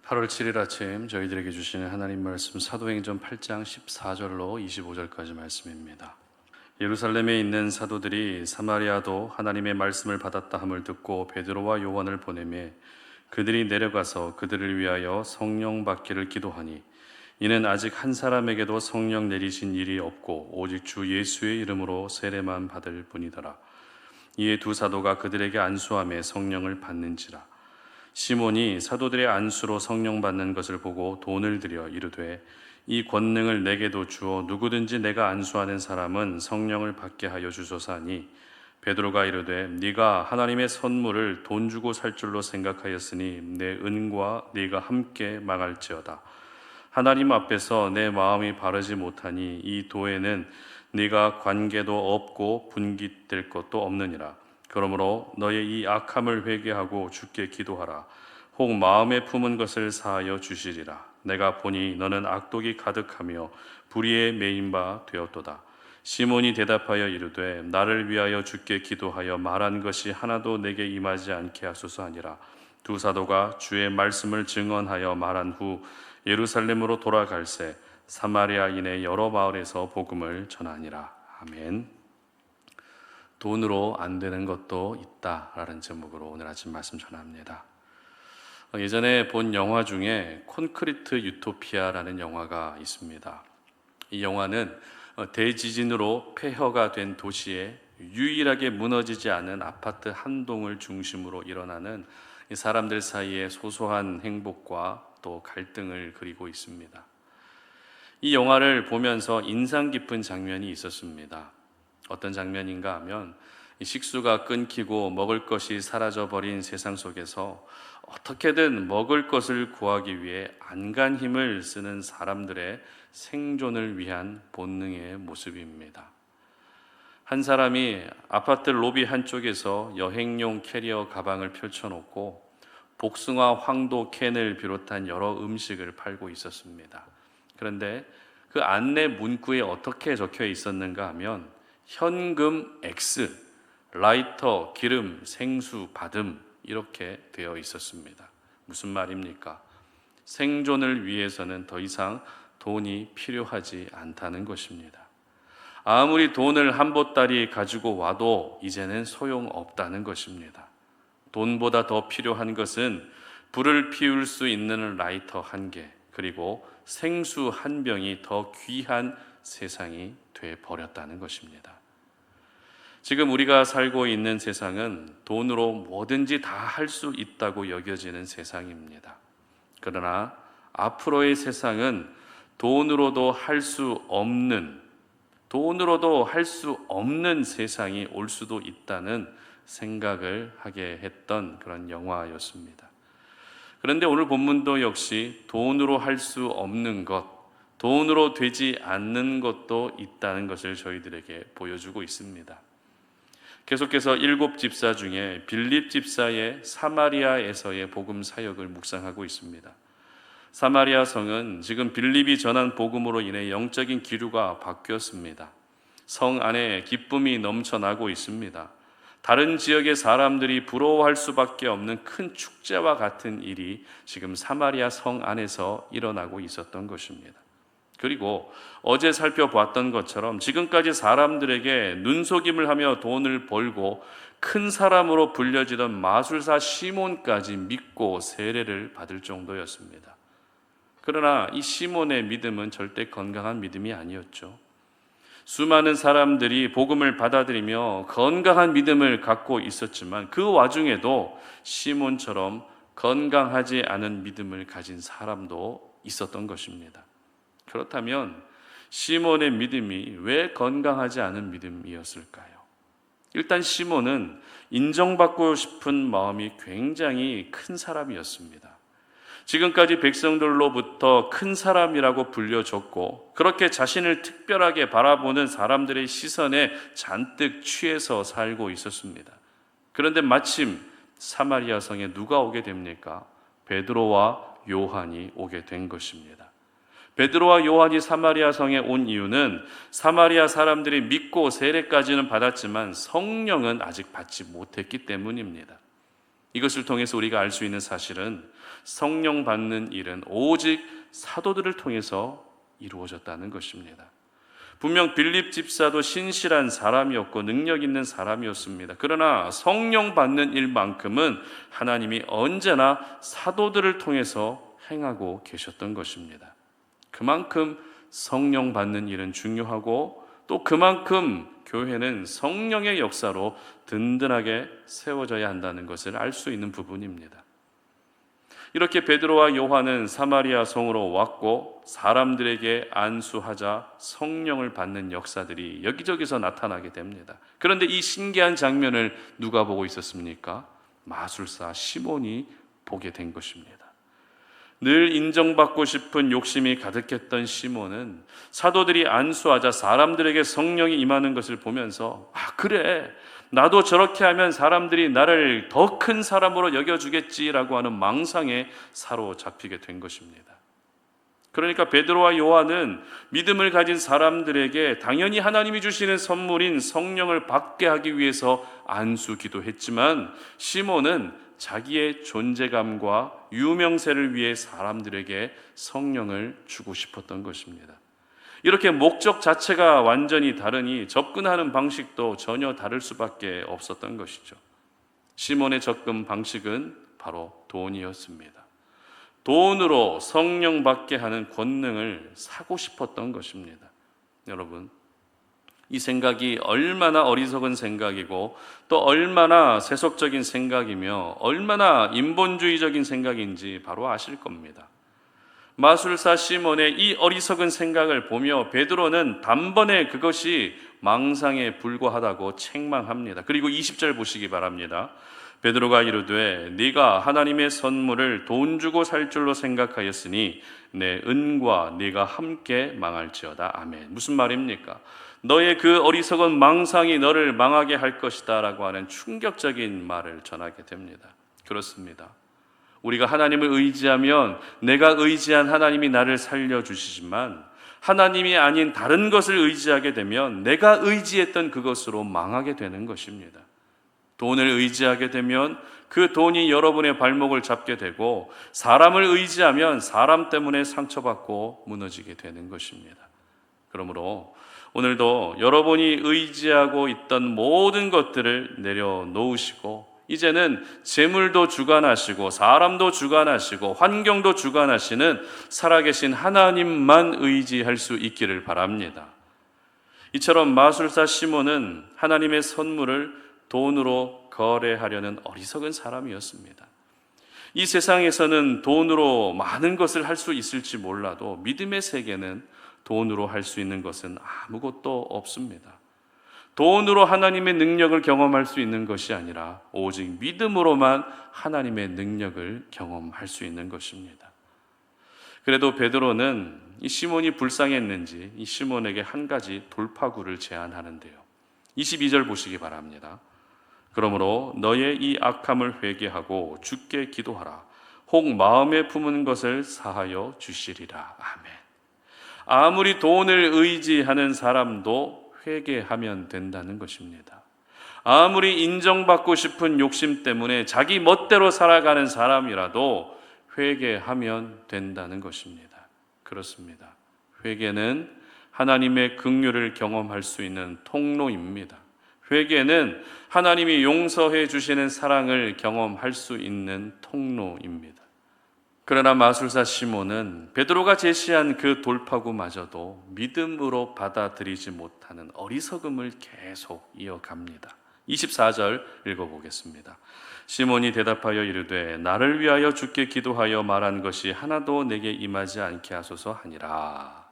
8월 7일 아침 저희들에게 주시는 하나님 말씀 사도행전 8장 14절로 25절까지 말씀입니다. 예루살렘에 있는 사도들이 사마리아도 하나님의 말씀을 받았다 함을 듣고 베드로와 요한을 보내매 그들이 내려가서 그들을 위하여 성령 받기를 기도하니 이는 아직 한 사람에게도 성령 내리신 일이 없고 오직 주 예수의 이름으로 세례만 받을 뿐이더라. 이에 두 사도가 그들에게 안수하며 성령을 받는지라. 시몬이 사도들의 안수로 성령 받는 것을 보고 돈을 들여 이르되 이 권능을 내게도 주어 누구든지 내가 안수하는 사람은 성령을 받게 하여 주소서 하니 베드로가 이르되 네가 하나님의 선물을 돈 주고 살 줄로 생각하였으니 내 은과 네가 함께 망할지어다. 하나님 앞에서 내 마음이 바르지 못하니 이 도에는 네가 관계도 없고 분깃될 것도 없느니라. 그러므로 너의 이 악함을 회개하고 주께 기도하라. 혹 마음에 품은 것을 사하여 주시리라. 내가 보니 너는 악독이 가득하며 불의에 매인 바 되었도다. 시몬이 대답하여 이르되 나를 위하여 주께 기도하여 말한 것이 하나도 내게 임하지 않게 하소서 하니라. 두 사도가 주의 말씀을 증언하여 말한 후 예루살렘으로 돌아갈새 사마리아인의 여러 마을에서 복음을 전하니라. 아멘. 돈으로 안 되는 것도 있다라는 제목으로 오늘 아침 말씀 전합니다. 예전에 본 영화 중에 콘크리트 유토피아라는 영화가 있습니다. 이 영화는 대지진으로 폐허가 된 도시에 유일하게 무너지지 않은 아파트 한 동을 중심으로 일어나는 사람들 사이의 소소한 행복과 또 갈등을 그리고 있습니다. 이 영화를 보면서 인상 깊은 장면이 있었습니다. 어떤 장면인가 하면 식수가 끊기고 먹을 것이 사라져버린 세상 속에서 어떻게든 먹을 것을 구하기 위해 안간 힘을 쓰는 사람들의 생존을 위한 본능의 모습입니다. 한 사람이 아파트 로비 한쪽에서 여행용 캐리어 가방을 펼쳐놓고 복숭아 황도 캔을 비롯한 여러 음식을 팔고 있었습니다. 그런데 그 안내 문구에 어떻게 적혀 있었는가 하면 현금 X, 라이터, 기름, 생수, 받음 이렇게 되어 있었습니다. 무슨 말입니까? 생존을 위해서는 더 이상 돈이 필요하지 않다는 것입니다. 아무리 돈을 한 보따리 가지고 와도 이제는 소용없다는 것입니다. 돈보다 더 필요한 것은 불을 피울 수 있는 라이터 한 개, 그리고 생수 한 병이 더 귀한 세상이 돼 버렸다는 것입니다. 지금 우리가 살고 있는 세상은 돈으로 뭐든지 다 할 수 있다고 여겨지는 세상입니다. 그러나 앞으로의 세상은 돈으로도 할 수 없는 세상이 올 수도 있다는 생각을 하게 했던 그런 영화였습니다. 그런데 오늘 본문도 역시 돈으로 할 수 없는 것, 돈으로 되지 않는 것도 있다는 것을 저희들에게 보여주고 있습니다. 계속해서 7 집사 중에 빌립 집사의 사마리아에서의 복음 사역을 묵상하고 있습니다. 사마리아 성은 지금 빌립이 전한 복음으로 인해 영적인 기류가 바뀌었습니다. 성 안에 기쁨이 넘쳐나고 있습니다. 다른 지역의 사람들이 부러워할 수밖에 없는 큰 축제와 같은 일이 지금 사마리아 성 안에서 일어나고 있었던 것입니다. 그리고 어제 살펴보았던 것처럼 지금까지 사람들에게 눈속임을 하며 돈을 벌고 큰 사람으로 불려지던 마술사 시몬까지 믿고 세례를 받을 정도였습니다. 그러나 이 시몬의 믿음은 절대 건강한 믿음이 아니었죠. 수많은 사람들이 복음을 받아들이며 건강한 믿음을 갖고 있었지만 그 와중에도 시몬처럼 건강하지 않은 믿음을 가진 사람도 있었던 것입니다. 그렇다면 시몬의 믿음이 왜 건강하지 않은 믿음이었을까요? 일단 시몬은 인정받고 싶은 마음이 굉장히 큰 사람이었습니다. 지금까지 백성들로부터 큰 사람이라고 불려졌고 그렇게 자신을 특별하게 바라보는 사람들의 시선에 잔뜩 취해서 살고 있었습니다. 그런데 마침 사마리아 성에 누가 오게 됩니까? 베드로와 요한이 오게 된 것입니다. 베드로와 요한이 사마리아 성에 온 이유는 사마리아 사람들이 믿고 세례까지는 받았지만 성령은 아직 받지 못했기 때문입니다. 이것을 통해서 우리가 알 수 있는 사실은 성령 받는 일은 오직 사도들을 통해서 이루어졌다는 것입니다. 분명 빌립 집사도 신실한 사람이었고 능력 있는 사람이었습니다. 그러나 성령 받는 일만큼은 하나님이 언제나 사도들을 통해서 행하고 계셨던 것입니다. 그만큼 성령 받는 일은 중요하고 또 그만큼 교회는 성령의 역사로 든든하게 세워져야 한다는 것을 알 수 있는 부분입니다. 이렇게 베드로와 요한은 사마리아 성으로 왔고 사람들에게 안수하자 성령을 받는 역사들이 여기저기서 나타나게 됩니다. 그런데 이 신기한 장면을 누가 보고 있었습니까? 마술사 시몬이 보게 된 것입니다. 늘 인정받고 싶은 욕심이 가득했던 시몬은 사도들이 안수하자 사람들에게 성령이 임하는 것을 보면서 그래, 나도 저렇게 하면 사람들이 나를 더 큰 사람으로 여겨주겠지라고 하는 망상에 사로잡히게 된 것입니다. 그러니까 베드로와 요한은 믿음을 가진 사람들에게 당연히 하나님이 주시는 선물인 성령을 받게 하기 위해서 안수 기도했지만 시몬은 자기의 존재감과 유명세를 위해 사람들에게 성령을 주고 싶었던 것입니다. 이렇게 목적 자체가 완전히 다르니 접근하는 방식도 전혀 다를 수밖에 없었던 것이죠. 시몬의 접근 방식은 바로 돈이었습니다. 돈으로 성령 받게 하는 권능을 사고 싶었던 것입니다. 여러분, 이 생각이 얼마나 어리석은 생각이고 또 얼마나 세속적인 생각이며 얼마나 인본주의적인 생각인지 바로 아실 겁니다. 마술사 시몬의 이 어리석은 생각을 보며 베드로는 단번에 그것이 망상에 불과하다고 책망합니다. 그리고 20절 보시기 바랍니다. 베드로가 이르되 네가 하나님의 선물을 돈 주고 살 줄로 생각하였으니 내 은과 네가 함께 망할지어다. 아멘. 무슨 말입니까? 너의 그 어리석은 망상이 너를 망하게 할 것이다 라고 하는 충격적인 말을 전하게 됩니다. 그렇습니다. 우리가 하나님을 의지하면 내가 의지한 하나님이 나를 살려주시지만 하나님이 아닌 다른 것을 의지하게 되면 내가 의지했던 그것으로 망하게 되는 것입니다. 돈을 의지하게 되면 그 돈이 여러분의 발목을 잡게 되고 사람을 의지하면 사람 때문에 상처받고 무너지게 되는 것입니다. 그러므로 오늘도 여러분이 의지하고 있던 모든 것들을 내려놓으시고 이제는 재물도 주관하시고 사람도 주관하시고 환경도 주관하시는 살아계신 하나님만 의지할 수 있기를 바랍니다. 이처럼 마술사 시몬은 하나님의 선물을 돈으로 거래하려는 어리석은 사람이었습니다. 이 세상에서는 돈으로 많은 것을 할 수 있을지 몰라도 믿음의 세계는 돈으로 할 수 있는 것은 아무것도 없습니다. 돈으로 하나님의 능력을 경험할 수 있는 것이 아니라 오직 믿음으로만 하나님의 능력을 경험할 수 있는 것입니다. 그래도 베드로는 이 시몬이 불쌍했는지 이 시몬에게 한 가지 돌파구를 제안하는데요. 22절 보시기 바랍니다. 그러므로 너의 이 악함을 회개하고 주께 기도하라. 혹 마음에 품은 것을 사하여 주시리라. 아멘. 아무리 돈을 의지하는 사람도 회개하면 된다는 것입니다. 아무리 인정받고 싶은 욕심 때문에 자기 멋대로 살아가는 사람이라도 회개하면 된다는 것입니다. 그렇습니다. 회개는 하나님의 긍휼을 경험할 수 있는 통로입니다. 회개는 하나님이 용서해 주시는 사랑을 경험할 수 있는 통로입니다. 그러나 마술사 시몬은 베드로가 제시한 그 돌파구마저도 믿음으로 받아들이지 못하는 어리석음을 계속 이어갑니다. 24절 읽어보겠습니다. 시몬이 대답하여 이르되 나를 위하여 주께 기도하여 말한 것이 하나도 내게 임하지 않게 하소서 하니라.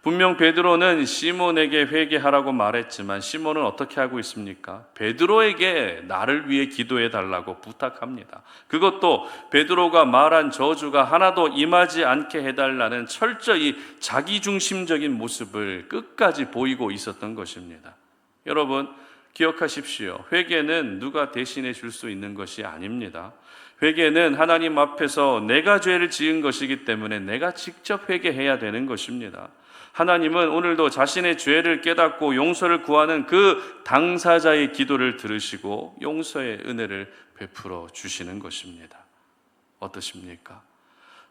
분명 베드로는 시몬에게 회개하라고 말했지만 시몬은 어떻게 하고 있습니까? 베드로에게 나를 위해 기도해 달라고 부탁합니다. 그것도 베드로가 말한 저주가 하나도 임하지 않게 해달라는 철저히 자기중심적인 모습을 끝까지 보이고 있었던 것입니다. 여러분 기억하십시오. 회개는 누가 대신해 줄 수 있는 것이 아닙니다. 회개는 하나님 앞에서 내가 죄를 지은 것이기 때문에 내가 직접 회개해야 되는 것입니다. 하나님은 오늘도 자신의 죄를 깨닫고 용서를 구하는 그 당사자의 기도를 들으시고 용서의 은혜를 베풀어 주시는 것입니다. 어떠십니까?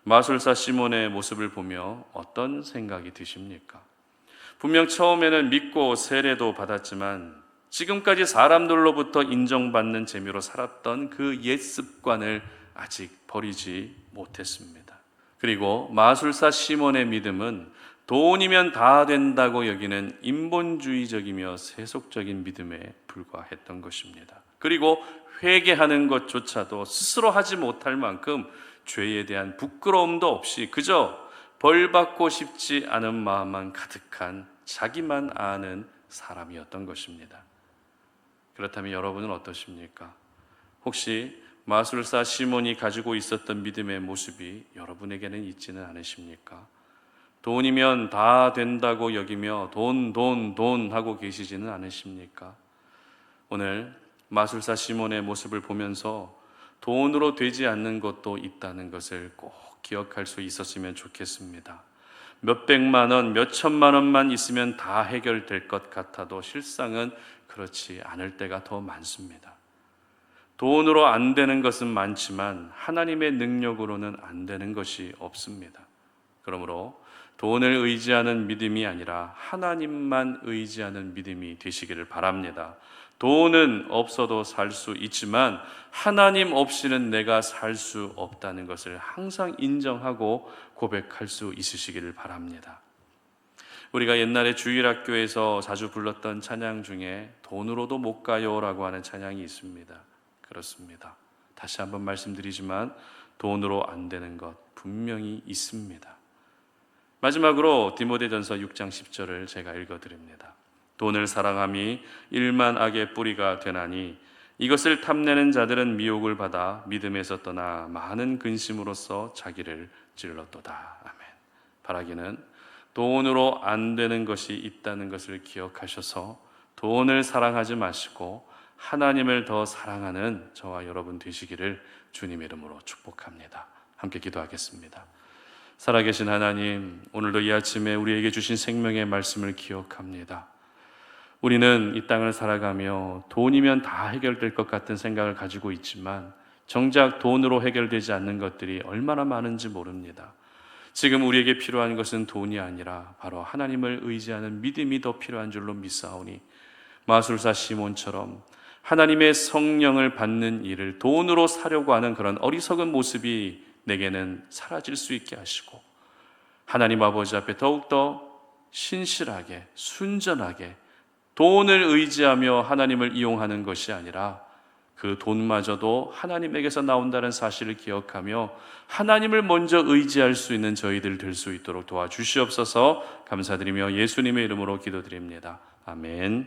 마술사 시몬의 모습을 보며 어떤 생각이 드십니까? 분명 처음에는 믿고 세례도 받았지만 지금까지 사람들로부터 인정받는 재미로 살았던 그 옛 습관을 아직 버리지 못했습니다. 그리고 마술사 시몬의 믿음은 돈이면 다 된다고 여기는 인본주의적이며 세속적인 믿음에 불과했던 것입니다. 그리고 회개하는 것조차도 스스로 하지 못할 만큼 죄에 대한 부끄러움도 없이 그저 벌받고 싶지 않은 마음만 가득한 자기만 아는 사람이었던 것입니다. 그렇다면 여러분은 어떠십니까? 혹시 마술사 시몬이 가지고 있었던 믿음의 모습이 여러분에게는 있지는 않으십니까? 돈이면 다 된다고 여기며 돈 하고 계시지는 않으십니까? 오늘 마술사 시몬의 모습을 보면서 돈으로 되지 않는 것도 있다는 것을 꼭 기억할 수 있었으면 좋겠습니다. 몇백만 원, 몇천만 원만 있으면 다 해결될 것 같아도 실상은 그렇지 않을 때가 더 많습니다. 돈으로 안 되는 것은 많지만 하나님의 능력으로는 안 되는 것이 없습니다. 그러므로 돈을 의지하는 믿음이 아니라 하나님만 의지하는 믿음이 되시기를 바랍니다. 돈은 없어도 살 수 있지만 하나님 없이는 내가 살 수 없다는 것을 항상 인정하고 고백할 수 있으시기를 바랍니다. 우리가 옛날에 주일학교에서 자주 불렀던 찬양 중에 돈으로도 못 가요라고 하는 찬양이 있습니다. 그렇습니다. 다시 한번 말씀드리지만 돈으로 안 되는 것 분명히 있습니다. 마지막으로 디모데전서 6장 10절을 제가 읽어드립니다. 돈을 사랑함이 일만 악의 뿌리가 되나니 이것을 탐내는 자들은 미혹을 받아 믿음에서 떠나 많은 근심으로써 자기를 찔렀도다. 아멘. 바라기는 돈으로 안 되는 것이 있다는 것을 기억하셔서 돈을 사랑하지 마시고 하나님을 더 사랑하는 저와 여러분 되시기를 주님의 이름으로 축복합니다. 함께 기도하겠습니다. 살아계신 하나님, 오늘도 이 아침에 우리에게 주신 생명의 말씀을 기억합니다. 우리는 이 땅을 살아가며 돈이면 다 해결될 것 같은 생각을 가지고 있지만 정작 돈으로 해결되지 않는 것들이 얼마나 많은지 모릅니다. 지금 우리에게 필요한 것은 돈이 아니라 바로 하나님을 의지하는 믿음이 더 필요한 줄로 믿사오니 마술사 시몬처럼 하나님의 성령을 받는 일을 돈으로 사려고 하는 그런 어리석은 모습이 내게는 사라질 수 있게 하시고 하나님 아버지 앞에 더욱더 신실하게 순전하게 돈을 의지하며 하나님을 이용하는 것이 아니라 그 돈마저도 하나님에게서 나온다는 사실을 기억하며 하나님을 먼저 의지할 수 있는 저희들 될 수 있도록 도와주시옵소서. 감사드리며 예수님의 이름으로 기도드립니다. 아멘.